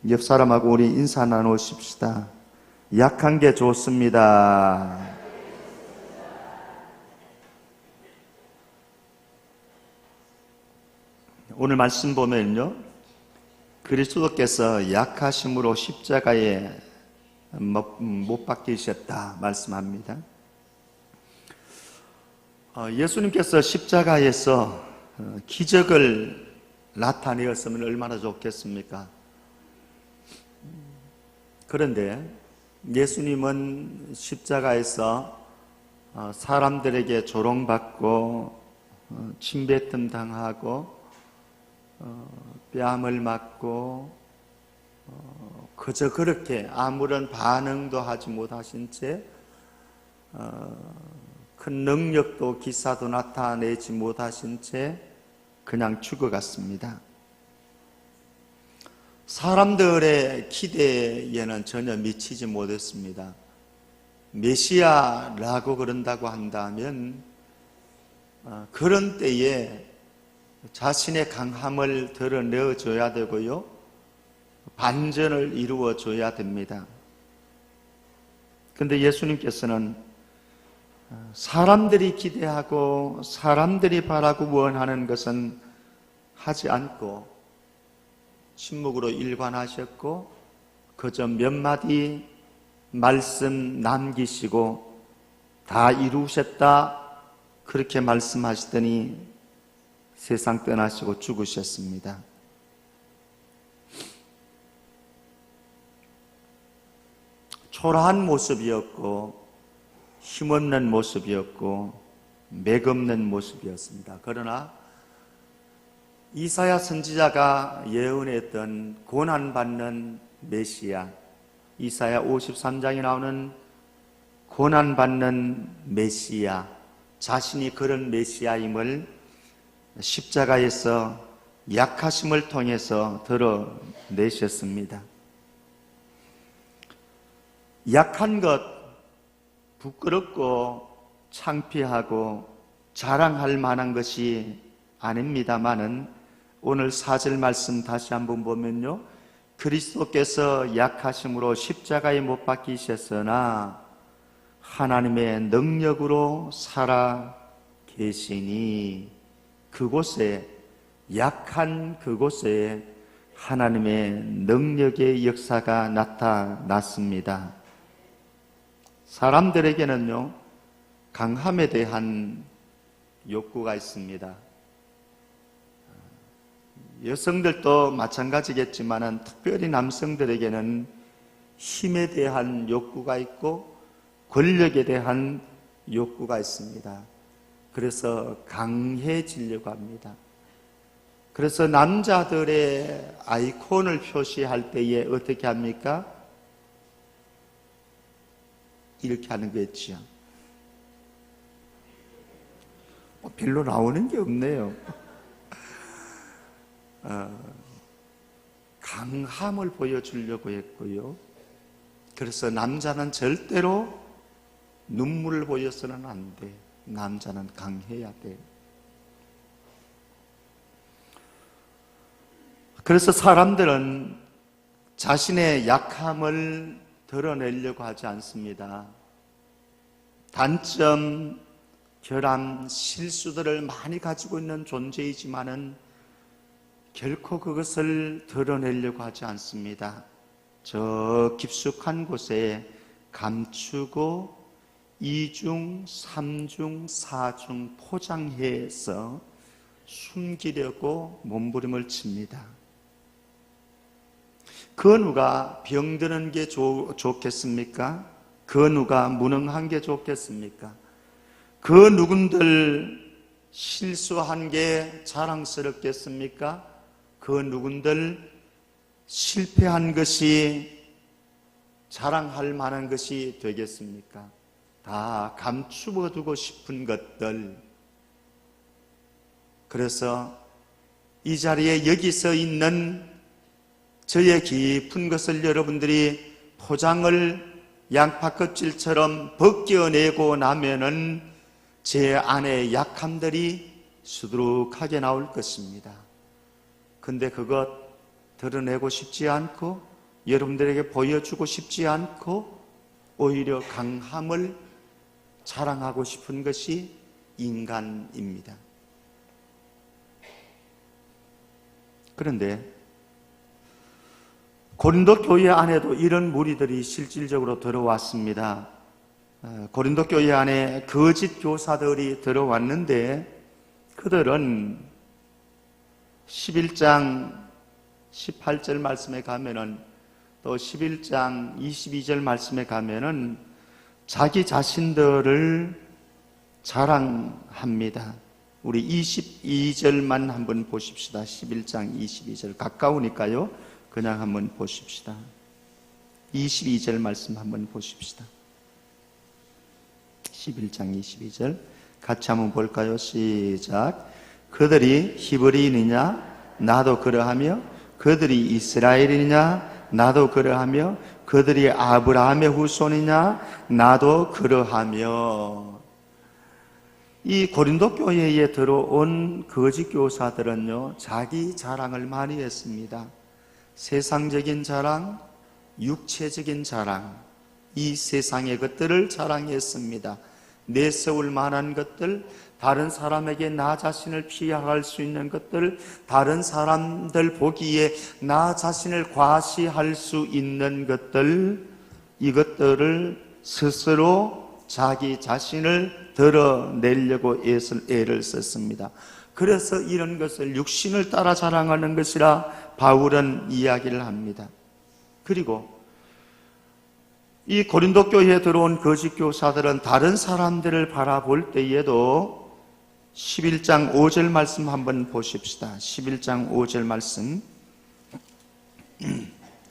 옆 사람하고 우리 인사 나누십시다. 약한 게 좋습니다. 오늘 말씀 보면요, 그리스도께서 약하심으로 십자가에 못 박히셨다 말씀합니다. 예수님께서 십자가에서 기적을 나타내었으면 얼마나 좋겠습니까? 그런데 예수님은 십자가에서 사람들에게 조롱받고 침뱉음 당하고 뺨을 맞고 그저 그렇게 아무런 반응도 하지 못하신 채 큰 능력도 기사도 나타내지 못하신 채 그냥 죽어갔습니다. 사람들의 기대에는 전혀 미치지 못했습니다. 메시아라고 그런다고 한다면 그런 때에 자신의 강함을 드러내줘야 되고요, 반전을 이루어줘야 됩니다. 그런데 예수님께서는 사람들이 기대하고 사람들이 바라고 원하는 것은 하지 않고 침묵으로 일관하셨고 그저 몇 마디 말씀 남기시고 다 이루셨다 그렇게 말씀하시더니 세상 떠나시고 죽으셨습니다. 초라한 모습이었고 힘없는 모습이었고 맥없는 모습이었습니다. 그러나 이사야 선지자가 예언했던 고난받는 메시아, 이사야 53장에 나오는 고난받는 메시아, 자신이 그런 메시아임을 십자가에서 약하심을 통해서 드러내셨습니다. 약한 것 부끄럽고 창피하고 자랑할 만한 것이 아닙니다마는 오늘 4절 말씀 다시 한번 보면요, 그리스도께서 약하심으로 십자가에 못 박히셨으나 하나님의 능력으로 살아 계시니 그곳에, 약한 그곳에 하나님의 능력의 역사가 나타났습니다. 사람들에게는요, 강함에 대한 욕구가 있습니다. 여성들도 마찬가지겠지만 특별히 남성들에게는 힘에 대한 욕구가 있고 권력에 대한 욕구가 있습니다. 그래서 강해지려고 합니다. 그래서 남자들의 아이콘을 표시할 때에 어떻게 합니까? 이렇게 하는 거였죠. 별로 나오는 게 없네요. 강함을 보여주려고 했고요. 그래서 남자는 절대로 눈물을 보여서는 안 돼. 남자는 강해야 돼. 그래서 사람들은 자신의 약함을 드러내려고 하지 않습니다. 단점, 결함, 실수들을 많이 가지고 있는 존재이지만은 결코 그것을 드러내려고 하지 않습니다. 저 깊숙한 곳에 감추고 이중, 삼중, 사중 포장해서 숨기려고 몸부림을 칩니다. 그 누가 병드는 게 좋겠습니까? 그 누가 무능한 게 좋겠습니까? 그 누군들 실수한 게 자랑스럽겠습니까? 그 누군들 실패한 것이 자랑할 만한 것이 되겠습니까? 다 감추어 두고 싶은 것들. 그래서 이 자리에 여기서 있는 저의 깊은 것을 여러분들이 포장을 양파 껍질처럼 벗겨내고 나면은 제 안에 약함들이 수두룩하게 나올 것입니다. 근데 그것 드러내고 싶지 않고 여러분들에게 보여주고 싶지 않고 오히려 강함을 자랑하고 싶은 것이 인간입니다. 그런데 고린도 교회 안에도 이런 무리들이 실질적으로 들어왔습니다. 고린도 교회 안에 거짓 교사들이 들어왔는데 그들은 11장 18절 말씀에 가면은 또 11장 22절 말씀에 가면은 자기 자신들을 자랑합니다. 우리 22절만 한번 보십시다. 11장 22절 가까우니까요. 그냥 한번 보십시다. 22절 말씀 한번 보십시다. 11장 22절 같이 한번 볼까요? 시작. 그들이 히브리인이냐? 나도 그러하며 그들이 이스라엘이냐? 나도 그러하며 그들이 아브라함의 후손이냐? 나도 그러하며. 이 고린도 교회에 들어온 거짓 교사들은요, 자기 자랑을 많이 했습니다. 세상적인 자랑, 육체적인 자랑, 이 세상의 것들을 자랑했습니다. 내세울 만한 것들, 다른 사람에게 나 자신을 피할 수 있는 것들, 다른 사람들 보기에 나 자신을 과시할 수 있는 것들, 이것들을 스스로 자기 자신을 드러내려고 애를 썼습니다. 그래서 이런 것을 육신을 따라 자랑하는 것이라 바울은 이야기를 합니다. 그리고 이 고린도 교회에 들어온 거짓 교사들은 다른 사람들을 바라볼 때에도 11장 5절 말씀 한번 보십시다. 11장 5절 말씀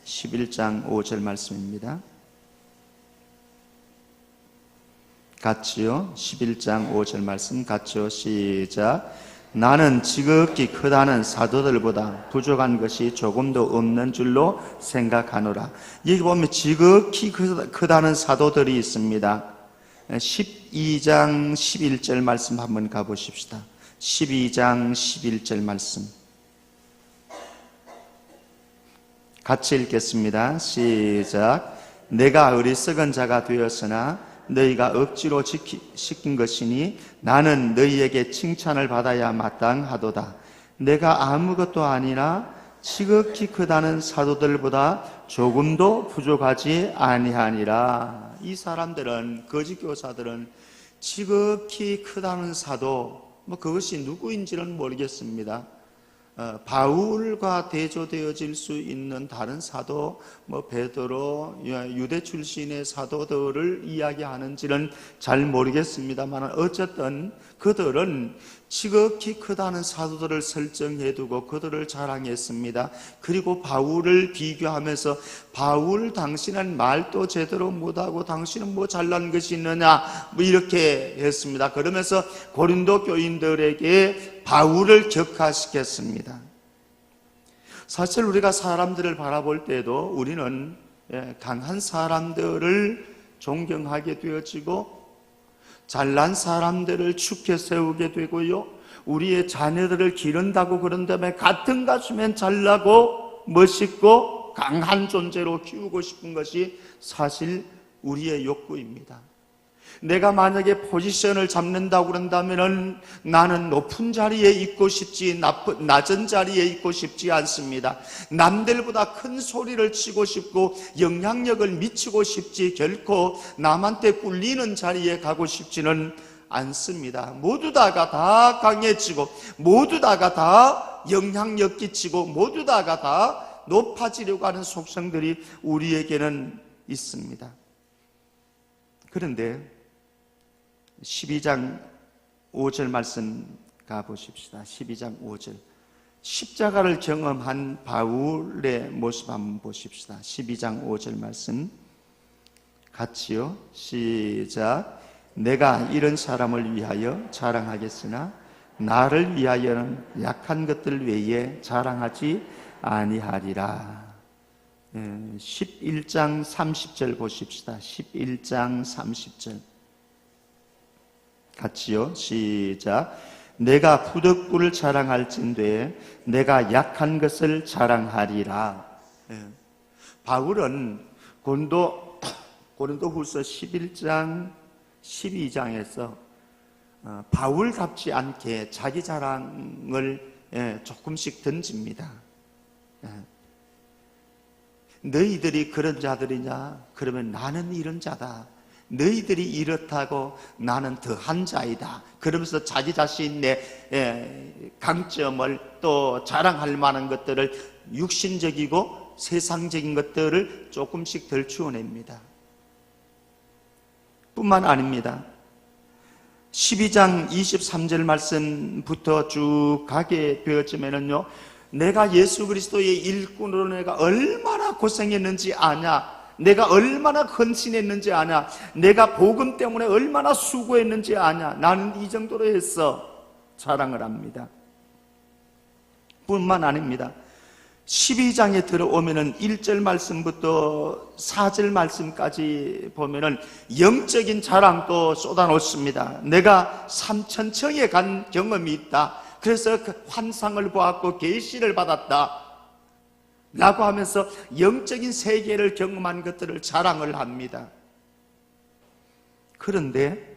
11장 5절 말씀입니다. 같이요. 11장 5절 말씀 같이요. 시작. 나는 지극히 크다는 사도들보다 부족한 것이 조금도 없는 줄로 생각하노라. 여기 보면 지극히 크다는 사도들이 있습니다. 12장 11절 말씀 한번 가보십시다. 12장 11절 말씀 같이 읽겠습니다. 시작. 내가 어리석은 자가 되었으나 너희가 억지로 시킨 것이니 나는 너희에게 칭찬을 받아야 마땅하도다. 내가 아무것도 아니나 지극히 크다는 사도들보다 조금도 부족하지 아니하니라. 이 사람들은, 거짓 교사들은 지극히 크다는 사도, 그것이 누구인지는 모르겠습니다. 바울과 대조되어질 수 있는 다른 사도, 베드로, 유대 출신의 사도들을 이야기하는지는 잘 모르겠습니다만 어쨌든 그들은 지극히 크다는 사도들을 설정해두고 그들을 자랑했습니다. 그리고 바울을 비교하면서 바울 당신은 말도 제대로 못하고 당신은 뭐 잘난 것이 있느냐 이렇게 했습니다. 그러면서 고린도 교인들에게 바울을 격하시켰습니다. 사실 우리가 사람들을 바라볼 때도 우리는 강한 사람들을 존경하게 되어지고 잘난 사람들을 축해 세우게 되고요, 우리의 자녀들을 기른다고 그런 다음에 같은 가수면 잘나고 멋있고 강한 존재로 키우고 싶은 것이 사실 우리의 욕구입니다. 내가 만약에 포지션을 잡는다고 그런다면 나는 높은 자리에 있고 싶지 낮은 자리에 있고 싶지 않습니다. 남들보다 큰 소리를 치고 싶고 영향력을 미치고 싶지 결코 남한테 꿀리는 자리에 가고 싶지는 않습니다. 모두 다가 다 강해지고 모두 다가 다 영향력 끼치고 모두 다가 다 높아지려고 하는 속성들이 우리에게는 있습니다. 그런데 12장 5절 말씀 가보십시다. 12장 5절 십자가를 경험한 바울의 모습 한번 보십시다. 12장 5절 말씀 같이요. 시작. 내가 이런 사람을 위하여 자랑하겠으나 나를 위하여는 약한 것들 외에 자랑하지 아니하리라. 11장 30절 보십시다. 11장 30절 같이요. 시작. 내가 부득불을 자랑할진대 내가 약한 것을 자랑하리라. 바울은 고린도후서 11장 12장에서 바울답지 않게 자기 자랑을 조금씩 던집니다. 너희들이 그런 자들이냐? 그러면 나는 이런 자다. 너희들이 이렇다고 나는 더한 자이다. 그러면서 자기 자신의 강점을 또 자랑할 만한 것들을 육신적이고 세상적인 것들을 조금씩 덜추어냅니다. 뿐만 아닙니다. 12장 23절 말씀부터 쭉 가게 되어지면은요, 내가 예수 그리스도의 일꾼으로 내가 얼마나 고생했는지 아냐? 내가 얼마나 헌신했는지 아냐? 내가 복음 때문에 얼마나 수고했는지 아냐? 나는 이 정도로 해서 자랑을 합니다. 뿐만 아닙니다. 12장에 들어오면은 1절 말씀부터 4절 말씀까지 보면은 영적인 자랑도 쏟아놓습니다. 내가 삼천청에 간 경험이 있다. 그래서 그 환상을 보았고 계시를 받았다 라고 하면서 영적인 세계를 경험한 것들을 자랑을 합니다. 그런데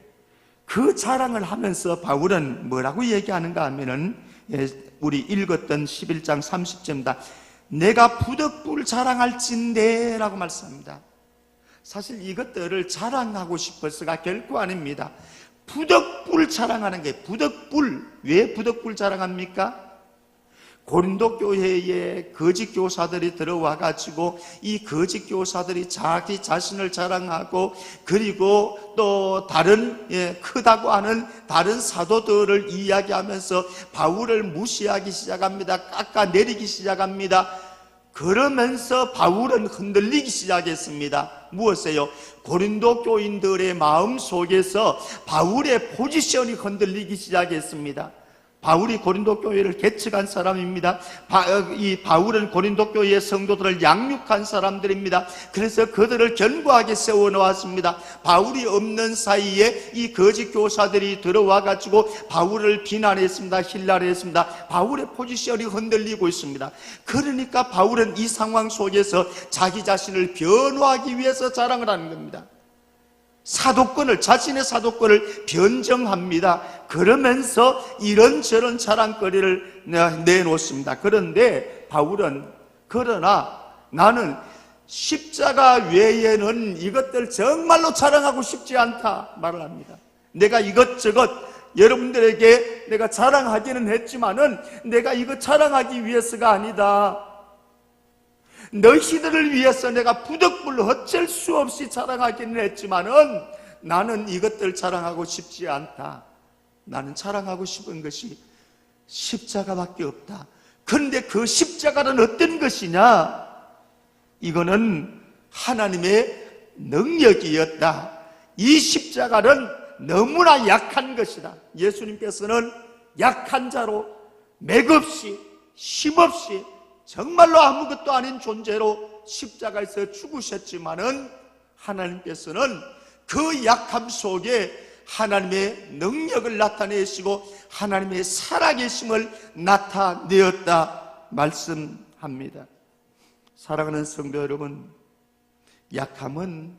그 자랑을 하면서 바울은 뭐라고 얘기하는가 하면은, 우리 읽었던 11장 30절입니다. 내가 부득불 자랑할진대 라고 말씀합니다. 사실 이것들을 자랑하고 싶어서가 결코 아닙니다. 부득불 자랑하는 게, 부득불, 왜 부득불 자랑합니까? 고린도 교회에 거짓 교사들이 들어와 가지고 이 거짓 교사들이 자기 자신을 자랑하고, 그리고 또 다른 크다고 하는 다른 사도들을 이야기하면서 바울을 무시하기 시작합니다. 깎아내리기 시작합니다. 그러면서 바울은 흔들리기 시작했습니다. 무엇이에요? 고린도 교인들의 마음 속에서 바울의 포지션이 흔들리기 시작했습니다. 바울이 고린도 교회를 개척한 사람입니다. 이 바울은 고린도 교회의 성도들을 양육한 사람들입니다. 그래서 그들을 견고하게 세워놓았습니다. 바울이 없는 사이에 이 거짓 교사들이 들어와 가지고 바울을 비난했습니다. 힐난했습니다. 바울의 포지션이 흔들리고 있습니다. 그러니까 바울은 이 상황 속에서 자기 자신을 변호하기 위해서 자랑을 하는 겁니다. 사도권을, 자신의 사도권을 변정합니다. 그러면서 이런저런 자랑거리를 내놓습니다. 그런데 바울은, 그러나 나는 십자가 외에는 이것들 정말로 자랑하고 싶지 않다 말을 합니다. 내가 이것저것 여러분들에게 내가 자랑하기는 했지만은 내가 이거 자랑하기 위해서가 아니다. 너희들을 위해서 내가 부득불 어쩔 수 없이 자랑하기는 했지만은 나는 이것들 자랑하고 싶지 않다. 나는 자랑하고 싶은 것이 십자가밖에 없다. 그런데 그 십자가는 어떤 것이냐? 이거는 하나님의 능력이었다. 이 십자가는 너무나 약한 것이다. 예수님께서는 약한 자로 맥없이 힘없이 정말로 아무것도 아닌 존재로 십자가에서 죽으셨지만은 하나님께서는 그 약함 속에 하나님의 능력을 나타내시고 하나님의 살아계심을 나타내었다 말씀합니다. 사랑하는 성도 여러분, 약함은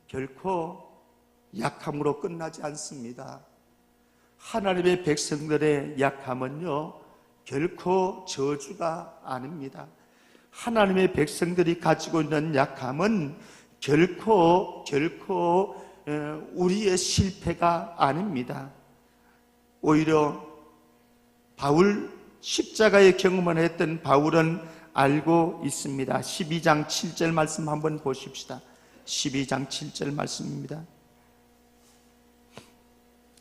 결코 약함으로 끝나지 않습니다. 하나님의 백성들의 약함은요, 결코 저주가 아닙니다. 하나님의 백성들이 가지고 있는 약함은 결코 우리의 실패가 아닙니다. 오히려 바울, 십자가의 경험을 했던 바울은 알고 있습니다. 12장 7절 말씀 한번 보십시다. 12장 7절 말씀입니다.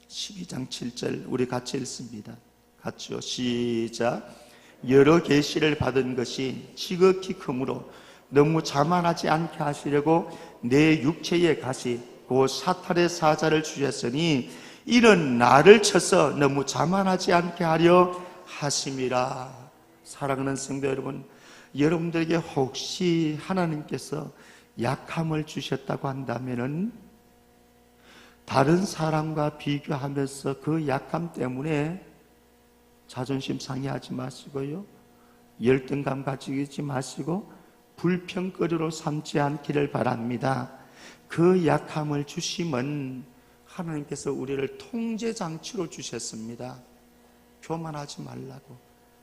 12장 7절 우리 같이 읽습니다. 같이요. 시작. 여러 계시를 받은 것이 지극히 크므로 너무 자만하지 않게 하시려고 내 육체의 가시 곧 사탄의 사자를 주셨으니 이는 나를 쳐서 너무 자만하지 않게 하려 하심이라. 사랑하는 성도 여러분, 여러분들에게 혹시 하나님께서 약함을 주셨다고 한다면은 다른 사람과 비교하면서 그 약함 때문에 자존심 상해하지 마시고요, 열등감 가지지 마시고 불평거리로 삼지 않기를 바랍니다. 그 약함을 주심은 하나님께서 우리를 통제장치로 주셨습니다. 교만하지 말라고,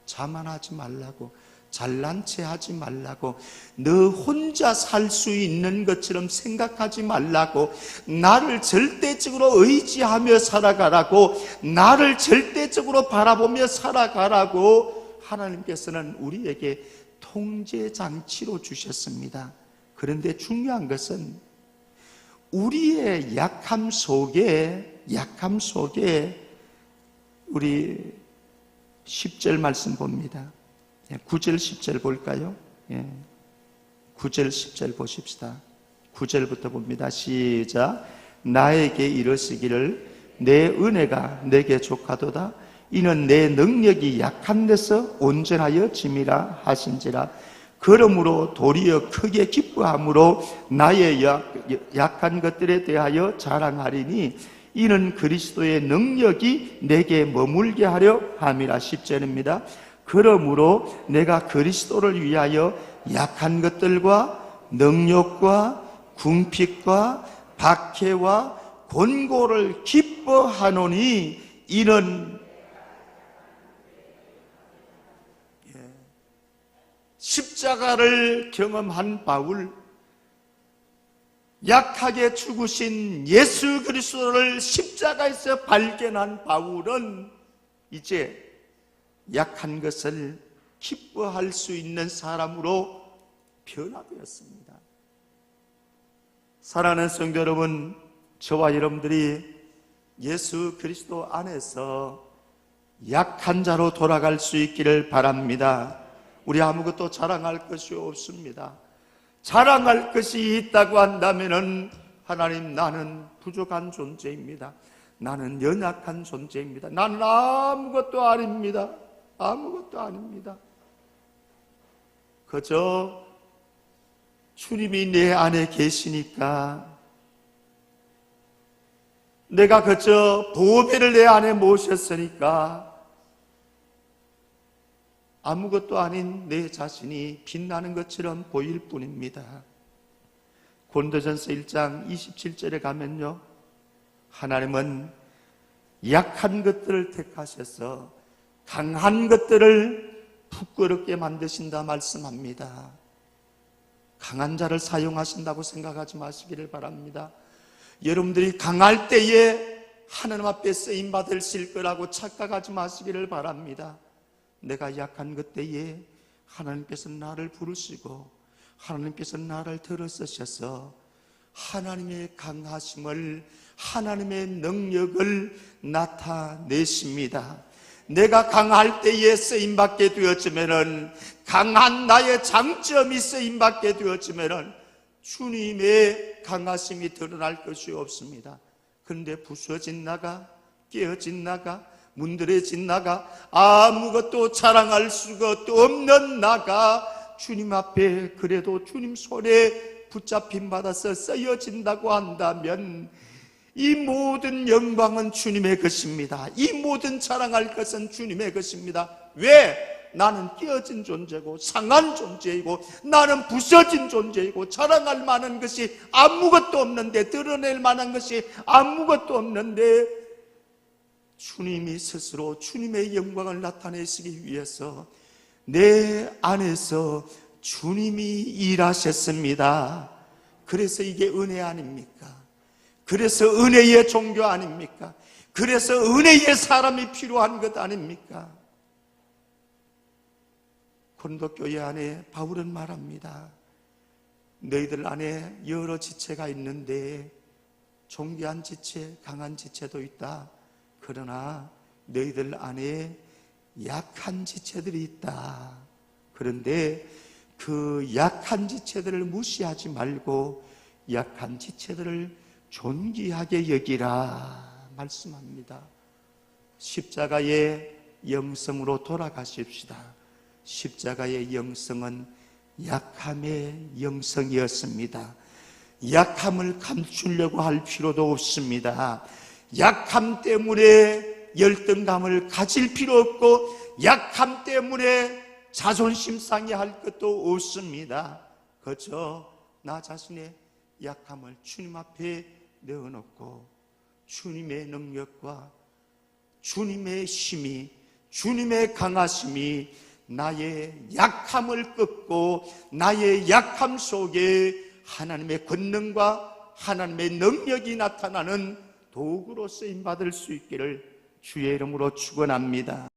자만하지 말라고, 잘난 체 하지 말라고, 너 혼자 살 수 있는 것처럼 생각하지 말라고, 나를 절대적으로 의지하며 살아가라고, 나를 절대적으로 바라보며 살아가라고 하나님께서는 우리에게 통제장치로 주셨습니다. 그런데 중요한 것은 우리의 약함 속에 우리 10절 말씀 봅니다. 9절 10절 볼까요? 9절 10절 보십시다. 9절부터 봅니다. 시작. 나에게 이르시기를 내 은혜가 내게 족하도다. 이는 내 능력이 약한 데서 온전하여 짐이라 하신지라. 그러므로 도리어 크게 기뻐함으로 나의 약한 것들에 대하여 자랑하리니 이는 그리스도의 능력이 내게 머물게 하려 함이라. 10절입니다. 그러므로 내가 그리스도를 위하여 약한 것들과 능력과 궁핍과 박해와 곤고를 기뻐하노니 이는 십자가를 경험한 바울, 약하게 죽으신 예수 그리스도를 십자가에서 발견한 바울은 이제 약한 것을 기뻐할 수 있는 사람으로 변화되었습니다. 사랑하는 성도 여러분, 저와 여러분들이 예수 그리스도 안에서 약한 자로 돌아갈 수 있기를 바랍니다. 우리 아무것도 자랑할 것이 없습니다. 자랑할 것이 있다고 한다면은 하나님, 나는 부족한 존재입니다. 나는 연약한 존재입니다. 나는 아무것도 아닙니다. 아무것도 아닙니다. 그저 주님이 내 안에 계시니까, 내가 그저 보배를 내 안에 모셨으니까 아무것도 아닌 내 자신이 빛나는 것처럼 보일 뿐입니다. 고린도전서 1장 27절에 가면요, 하나님은 약한 것들을 택하셔서 강한 것들을 부끄럽게 만드신다 말씀합니다. 강한 자를 사용하신다고 생각하지 마시기를 바랍니다. 여러분들이 강할 때에 하나님 앞에 쓰임받으실 거라고 착각하지 마시기를 바랍니다. 내가 약한 것 때에 하나님께서 나를 부르시고 하나님께서 나를 들어쓰셔서 하나님의 강하심을, 하나님의 능력을 나타내십니다. 내가 강할 때에 쓰임받게 되었지만은, 강한 나의 장점이 쓰임받게 되었지만은 주님의 강하심이 드러날 것이 없습니다. 그런데 부서진 나가, 깨어진 나가, 문드러진 나가, 아무것도 자랑할 수가 없는 나가 주님 앞에 그래도 주님 손에 붙잡힘 받아서 쓰여진다고 한다면 이 모든 영광은 주님의 것입니다. 이 모든 자랑할 것은 주님의 것입니다. 왜? 나는 깨어진 존재고 상한 존재이고 나는 부서진 존재이고 자랑할 만한 것이 아무것도 없는데, 드러낼 만한 것이 아무것도 없는데 주님이 스스로 주님의 영광을 나타내시기 위해서 내 안에서 주님이 일하셨습니다. 그래서 이게 은혜 아닙니까? 그래서 은혜의 종교 아닙니까? 그래서 은혜의 사람이 필요한 것 아닙니까? 고린도 교회 안에 바울은 말합니다. 너희들 안에 여러 지체가 있는데 존귀한 지체, 강한 지체도 있다. 그러나 너희들 안에 약한 지체들이 있다. 그런데 그 약한 지체들을 무시하지 말고 약한 지체들을 존귀하게 여기라 말씀합니다. 십자가의 영성으로 돌아가십시다. 십자가의 영성은 약함의 영성이었습니다. 약함을 감추려고 할 필요도 없습니다. 약함 때문에 열등감을 가질 필요 없고 약함 때문에 자존심 상해할 것도 없습니다. 그저 나 자신의 약함을 주님 앞에 내어놓고 주님의 능력과 주님의 힘이, 주님의 강하심이 나의 약함을 꺾고 나의 약함 속에 하나님의 권능과 하나님의 능력이 나타나는 도구로 쓰임받을 수 있기를 주의 이름으로 축원합니다.